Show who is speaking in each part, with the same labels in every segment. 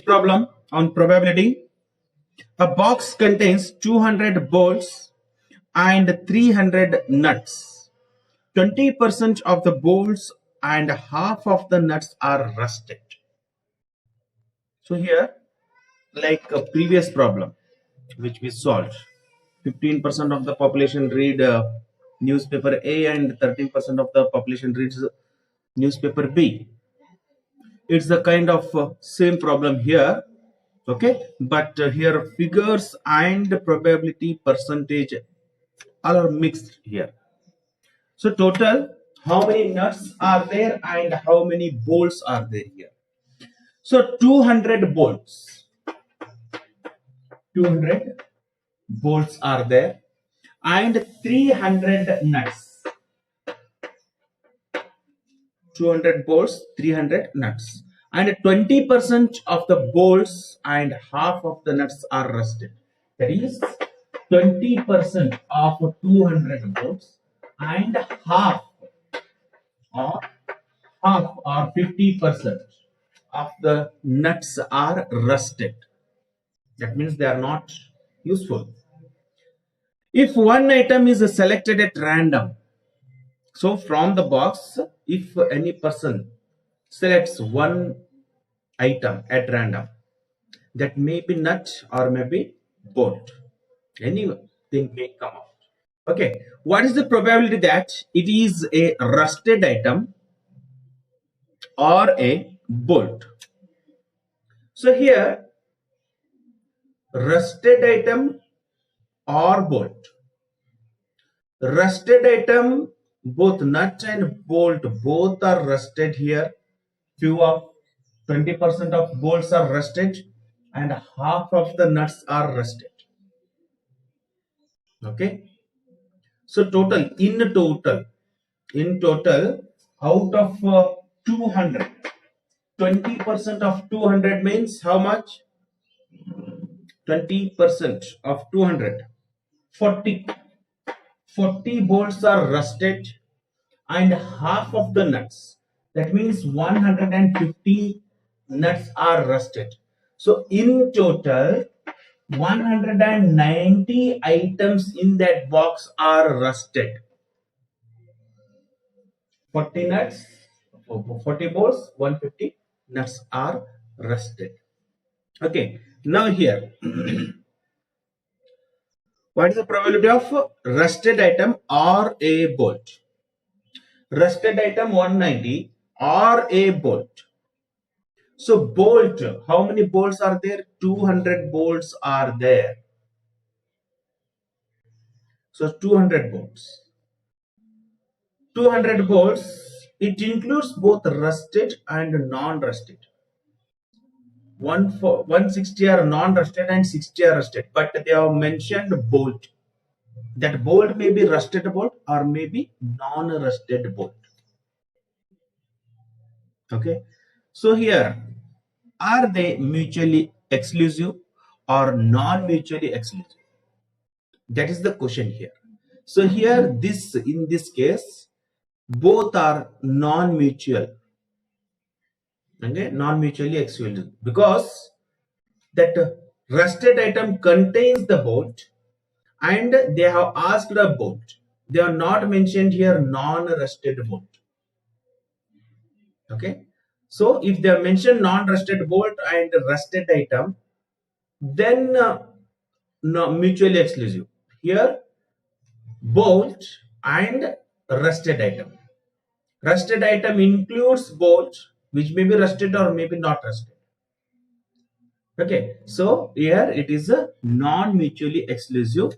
Speaker 1: Problem on probability. A box contains 200 bolts and 300 nuts. 20% of the bolts and half of the nuts are rusted. So here, like a previous problem which we solved, 15% of the population read newspaper A and 13% of the population reads newspaper B. It's the kind of same problem here, okay, but here figures and probability percentage are mixed here. So total, how many nuts are there and how many bolts are there here? So 200 bolts, 200 bolts are there and 300 nuts. 200 bolts, 300 nuts, and 20% of the bolts and half of the nuts are rusted. That is 20% of 200 bolts and half or 50% of the nuts are rusted. That means they are not useful. If one item is selected at random, so from the box, if any person selects one item at random, that may be nut or maybe bolt, anything may come out. Okay, what is the probability that it is a rusted item or a bolt? So here, rusted item or bolt. Rusted item, both nut and bolt, both are rusted here. Few of 20% of bolts are rusted and half of the nuts are rusted. Okay. So total, in total, out of 200, 20% of 200 means how much? 20% of 200, 40. 40 bolts are rusted and half of the nuts, that means 150 nuts are rusted. So in total 190 items in that box are rusted. 40 nuts, 40 bolts, 150 nuts are rusted. Okay, now here what is the probability of rusted item or a bolt? Rusted item 190 or a bolt. So bolt, how many bolts are there? 200 bolts are there. So 200 bolts. 200 bolts, it includes both rusted and non-rusted. 160 are non-rusted and 60 are rusted, but they have mentioned bolt. That bolt may be rusted bolt or maybe non-rusted bolt. Okay, so here, are they mutually exclusive or non-mutually exclusive? That is the question here. So here, in this case, both are non-mutual. Okay, non-mutually exclusive, because that rusted item contains the bolt and they have asked a bolt. They are not mentioned here non-rusted bolt. Okay, so if they have mentioned non-rusted bolt and rusted item, then no, mutually exclusive. Here, bolt and rusted item. Rusted item includes bolt, which may be rusted or maybe not rusted. Okay, so here it is a non-mutually exclusive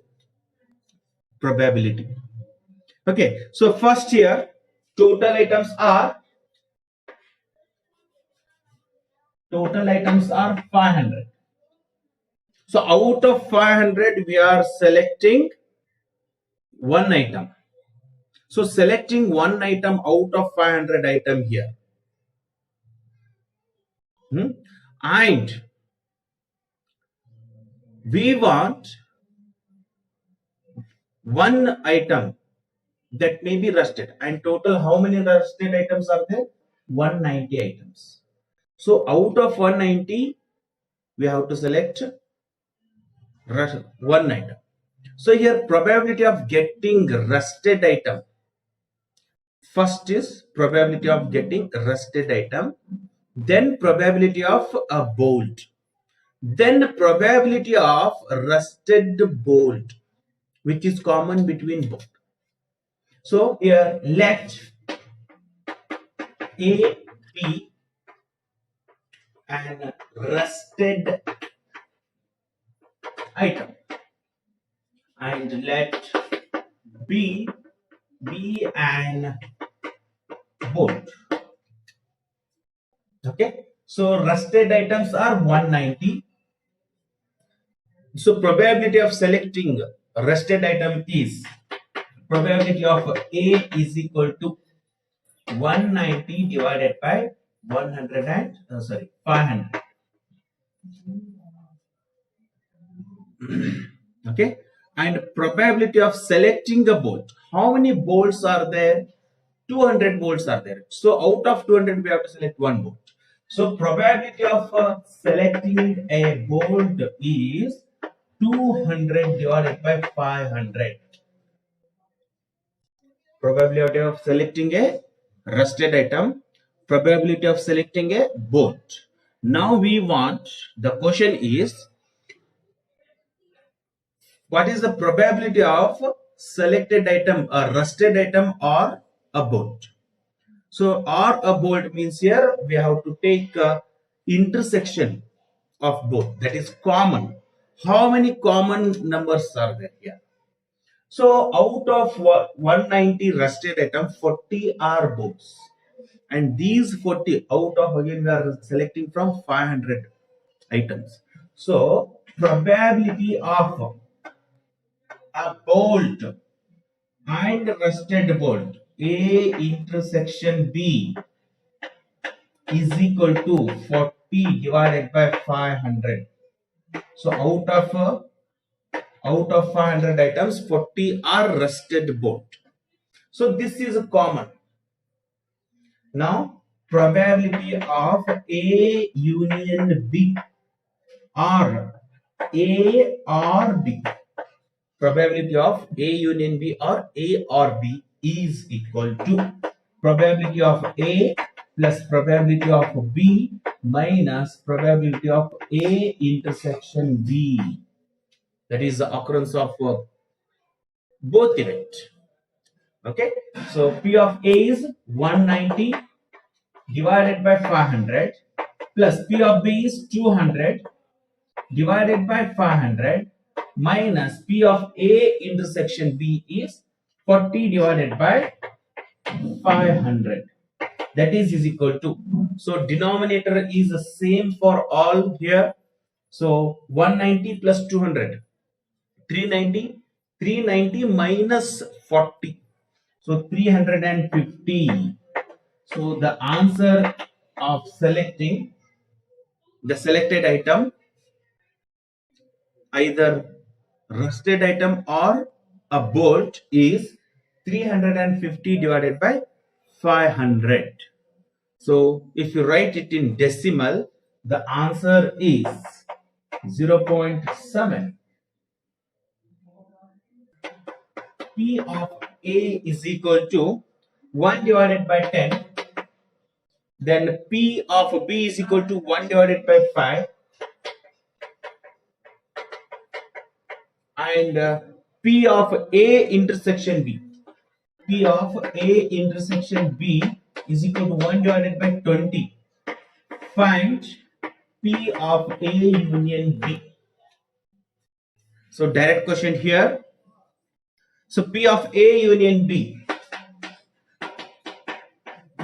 Speaker 1: probability. Okay, so first here, total items are 500. So out of 500, we are selecting one item. So selecting one item out of 500 item here. And we want one item that may be rusted, and total how many rusted items are there? 190 items. So out of 190, we have to select one item. So here probability of getting rusted item. First is probability of getting rusted item, then probability of a bolt, then probability of rusted bolt, which is common between both. So here let A, B and rusted item, and let B be an bolt. Okay, so rusted items are 190. So probability of selecting rusted item is probability of A is equal to 190 divided by 100 and 500. Okay, and probability of selecting a bolt. How many bolts are there? 200 bolts are there. So out of 200 we have to select one bolt. So probability of selecting a bolt is 200 divided by 500. Probability of selecting a rusted item, probability of selecting a bolt. Now we want, the question is, what is the probability of selected item, a rusted item or a bolt? So or a bolt means here we have to take intersection of both, that is common. How many common numbers are there here? So out of 190 rusted item, 40 are bolts, and these 40 out of, again we are selecting from 500 items. So probability of a bolt and rusted bolt A intersection B is equal to 40 divided by 500. So out of 500 items, 40 are rusted bolt. So this is common. Now probability of A union B or A or B, probability of A union B or A or B is equal to probability of A plus probability of B minus probability of A intersection B. That is the occurrence of both event. Okay, so P of A is 190 divided by 500 plus P of B is 200 divided by 500 minus P of A intersection B is 40 divided by 500. That is equal to, so denominator is the same for all here. So 190 plus 200, 390, 390 minus 40, so 350. So the answer of selecting the selected item, either rusted item or a bolt, is 350 divided by 500. So if you write it in decimal, the answer is 0.7. P of A is equal to 1 divided by 10. Then P of B is equal to 1 divided by 5. And P of A intersection B. P of A intersection B is equal to 1 divided by 20. Find P of A union B. So direct question here. So P of A union B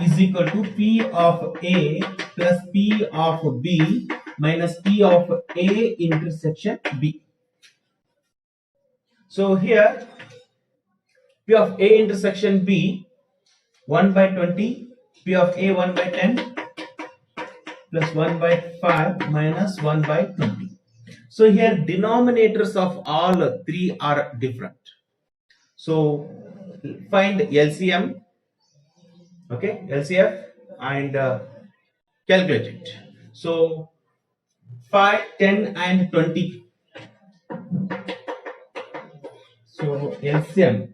Speaker 1: is equal to P of A plus P of B minus P of A intersection B. So here P of A intersection B 1 by 20, P of A 1 by 10 plus 1 by 5 minus 1 by 20. So here denominators of all three are different. So find LCM, okay, LCF, and calculate it. So 5, 10 and 20. So LCM.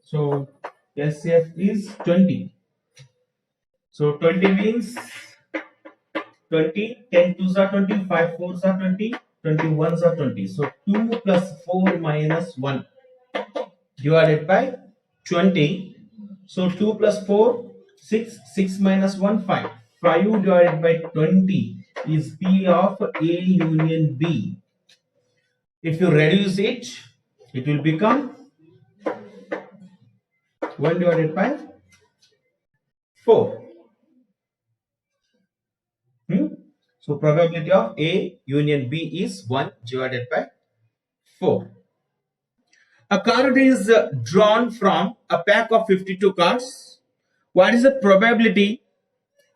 Speaker 1: So LCF is 20. So 20 means 20, 10 twos are 20, 5 fours are 20, 21s are 20. So 2 plus 4 minus 1 divided by 20. So 2 plus 4, 6, 6 minus 1, 5. 5 divided by 20 is P of A union B. If you reduce it, it will become 1 divided by 4. So probability of A union B is 1 divided by 4. A card is drawn from a pack of 52 cards. What is the probability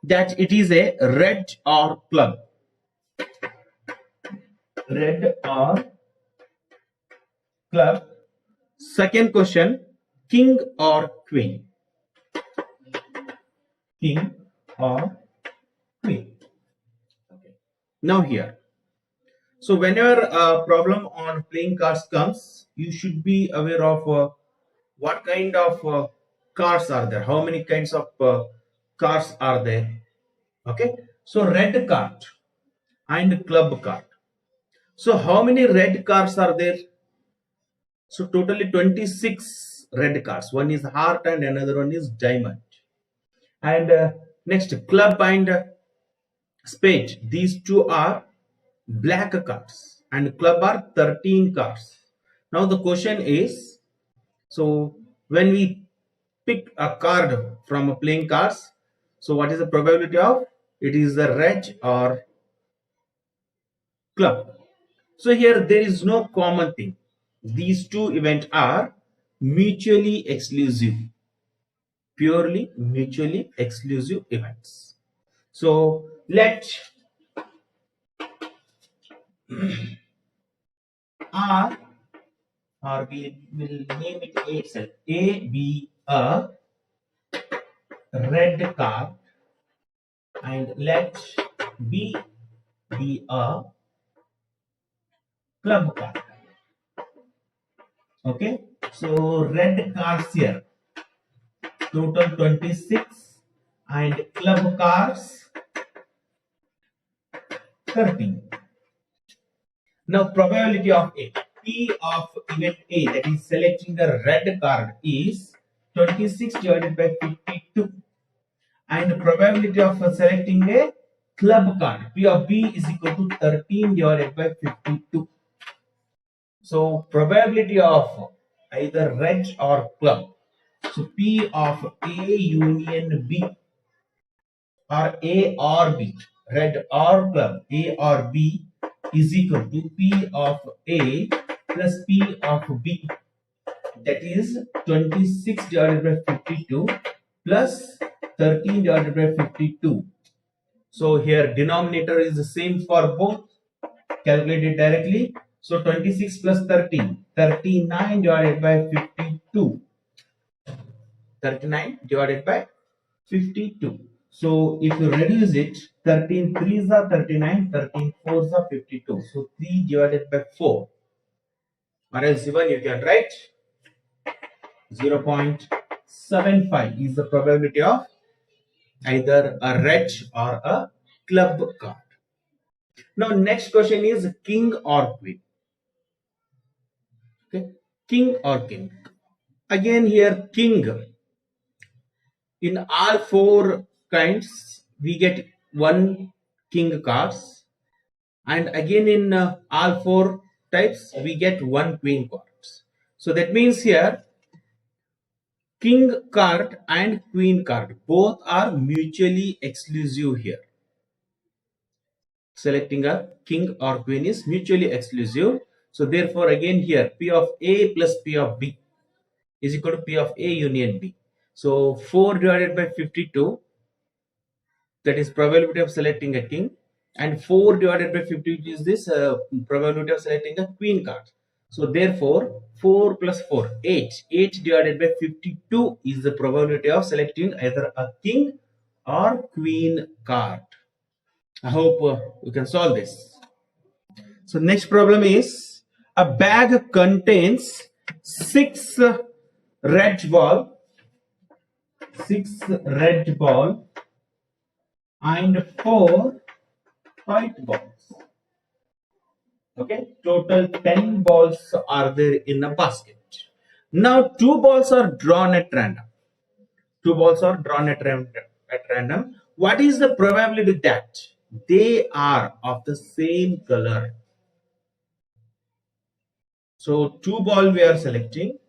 Speaker 1: that it is a red or club? Red or club. Second question, king or queen? King or queen? Okay. Now here. So whenever a problem on playing cards comes, you should be aware of what kind of cards are there, how many kinds of cards are there. Okay, so red card and club card. So how many red cards are there? So totally 26 red cards. One is heart and another one is diamond. And next, club and spade. These two are black cards and club are 13 cards. Now the question is, so when we pick a card from a playing cards, so what is the probability of it is a red or club? So here there is no common thing. These two events are mutually exclusive, purely mutually exclusive events. So let R, or we will name it A itself, A be a red card and let B be a club card. Okay, so red cards here total 26 and club cards 13. Now probability of A, P of event A, that is selecting the red card, is 26 divided by 52, and the probability of selecting a club card, P of B, is equal to 13 divided by 52. So probability of either red or club, so P of A union B, or A or B, red or club, A or B, is equal to P of A plus P of B, that is 26 divided by 52 plus 13 divided by 52. So here denominator is the same for both, calculated directly. So 26 plus 13, 39 divided by 52, 39 divided by 52. So if you reduce it, 13 3s are 39, 13 4s are 52. So 3 divided by 4. Or else even you can write 0.75 is the probability of either a red or a club card. Now next question is king or queen. Okay, king or king. Again here king. In all four kinds we get one king cards, and again in all four types we get one queen cards. So that means here king card and queen card both are mutually exclusive here. Selecting a king or queen is mutually exclusive. So therefore again here P of A plus P of B is equal to P of A union B. So 4 divided by 52, that is probability of selecting a king, and 4 divided by 52 is this probability of selecting a queen card. So therefore, 4 plus 4, 8. 8 divided by 52 is the probability of selecting either a king or queen card. I hope you can solve this. So next problem is a bag contains 6 red ball, 6 red ball and 4 white balls. Okay, total 10 balls are there in a basket. Now two balls are drawn at random. Two balls are drawn at random. What is the probability that they are of the same color? So two ball we are selecting,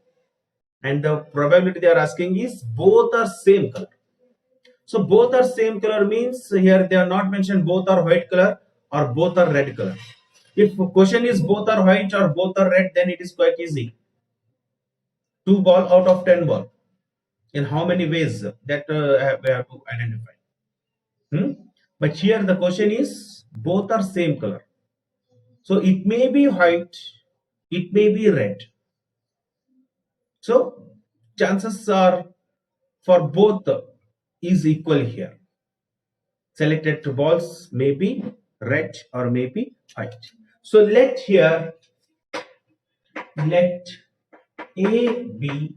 Speaker 1: and the probability they are asking is both are same color. So both are same color means here they are not mentioned both are white color or both are red color. If question is both are white or both are red, then it is quite easy. Two ball out of 10 ball. In how many ways that we have to identify. But here the question is both are same color. So it may be white, it may be red. So chances are for both is equal here. Selected two balls may be red or may be white. So let A be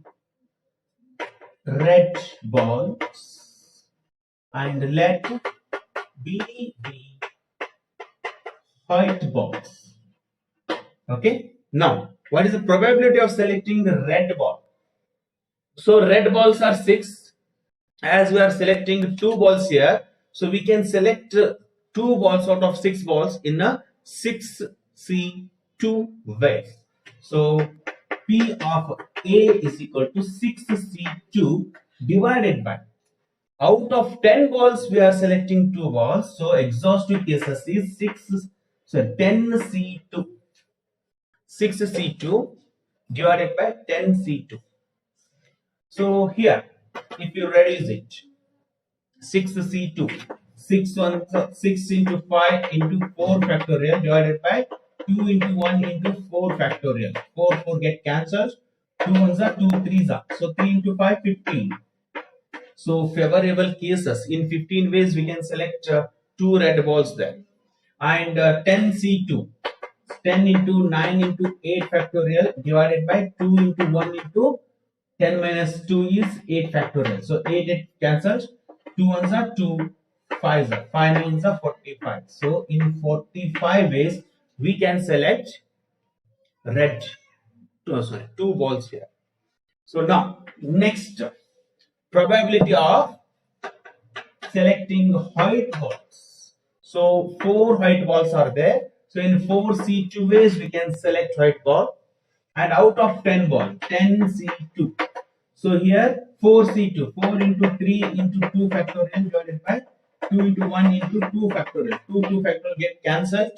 Speaker 1: red balls and let B be white balls. Okay. Now, what is the probability of selecting the red ball? So red balls are 6. As we are selecting two balls here, so we can select two balls out of 6 balls in a 6C2 way. So P of A is equal to 6C2 divided by, out of 10 balls we are selecting 2 balls, so exhaustive cases is 10C2. 6C2 divided by 10C2. So here, if you reduce it, 6C2, 6 into 5 into 4 factorial divided by 2 into 1 into 4 factorial. 4 get cancelled. 2 ones are 2 3s are. So 3 into 5, 15. So favorable cases, in 15 ways we can select 2 red balls there. And 10C2. 10 into 9 into 8 factorial divided by 2 into 1 into 10 minus 2 is 8 factorial. So 8 cancels. 2 ones are 2, 5s are 5 nines are 45. So in 45 ways we can select red. Sorry, 2 balls here. So now next, probability of selecting white balls. So 4 white balls are there. So in 4C2 ways we can select white ball, and out of 10 ball, 10C2. So here 4C2, 4 into 3 into 2 factorial divided by 2 into 1 into 2 factorial. 2 factorial get cancelled.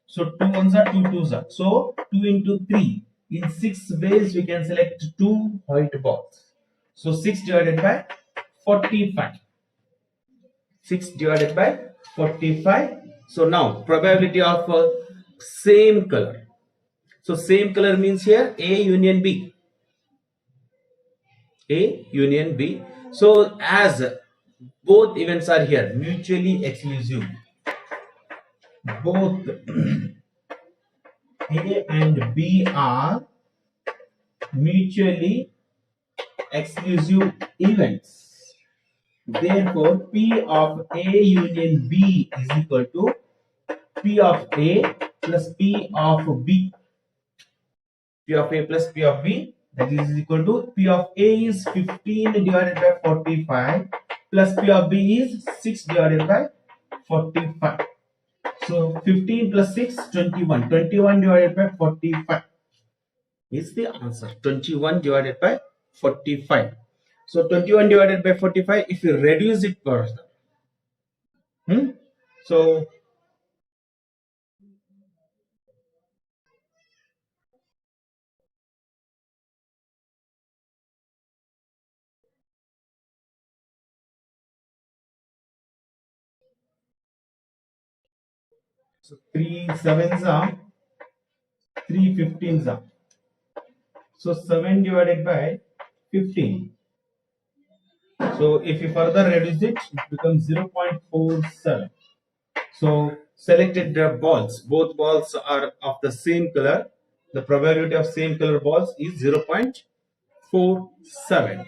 Speaker 1: So 2 ones are 2 twos are. So 2 into 3. In 6 ways we can select 2 white balls. So 6 divided by 45. 6 divided by 45. So now probability of same color. So same color means here A union B. A union B. So as both events are here mutually exclusive, both A and B are mutually exclusive events. Therefore, P of A union B is equal to P of A plus P of B. P of A plus P of B, that is equal to P of A is 15 divided by 45 plus P of B is 6 divided by 45. So 15 plus 6, 21. 21 divided by 45 is the answer. 21 divided by 45. So 21 divided by 45, if you reduce it further, so so 3 sevens are 3 15s are. So 7 divided by 15. So if you further reduce it, it becomes 0.47. So selected the balls. Both balls are of the same color. The probability of same color balls is 0.47.